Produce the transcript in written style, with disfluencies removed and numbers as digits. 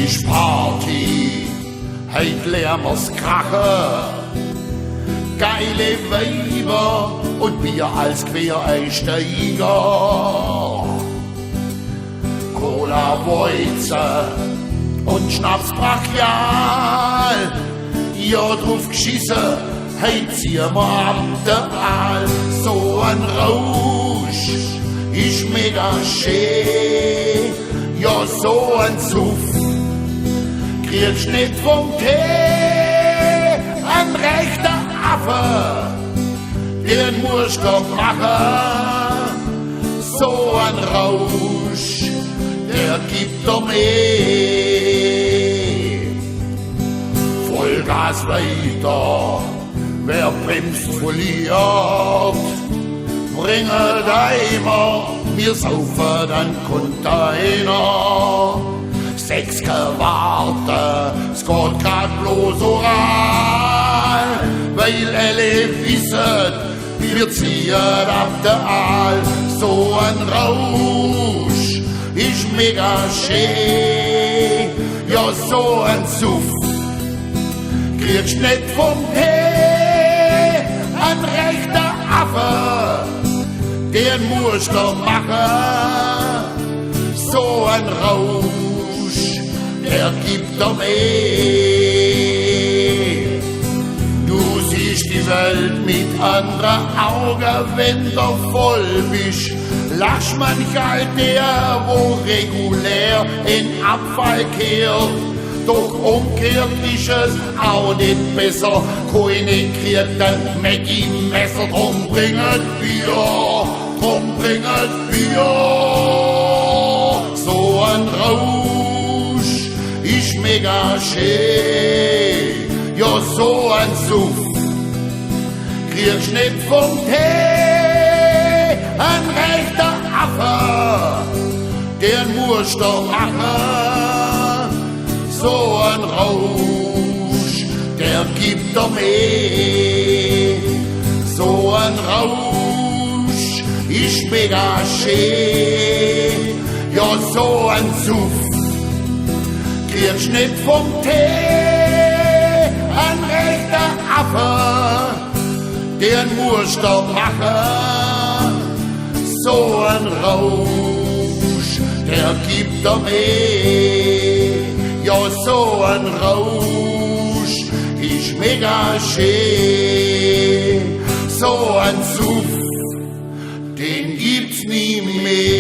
ist Party, heut lernen wir's krachen. Geile Weiber und Bier als Quereinsteiger. Cola Weizen und Schnaps brachial. Ja, drauf geschissen, heut ziehen wir ab der Aal. So ein Rausch ist mega schön. Ja, so ein Suff kriegst nicht vom Tee. Ein rechter Affe, den musst du machen. So ein Rausch, der gibt doch mehr. Vollgas weiter, wer bremst, verliert. Bringe Eimer, wir saufen dann Container. 6 Warte, es geht grad bloß oral, weil alle wissen, wir ziehen ab der Aal. So ein Rausch ist mega schön, ja so ein Suff kriegst nicht vom Tee. Ein rechter Affe, den musst du machen. So ein Rausch, der gibt doch mehr. Du siehst die Welt mit anderen Augen, wenn du voll bist. Lachst manchmal der, wo regulär in Abfall kehrt. Doch umkehrt ist es auch nicht besser. Keine kriegt ein Maggi-Messer, drum bringet Bier, drum bringet Bier. So ein Rausch ist mega schön, ja so ein Suff kriegst nicht vom Tee. Ein rechter Affe, den musst du machen. So ein Rausch, der gibt doch mehr. So ein Rausch ist mega schön, ja so ein Suff kriegst nicht vom Tee. Ein rechter Affe, den musst du machen. So ein Rausch, der gibt doch mehr. Ja, so ein Rausch ist mega schön. So ein Suff, den gibt's nie mehr.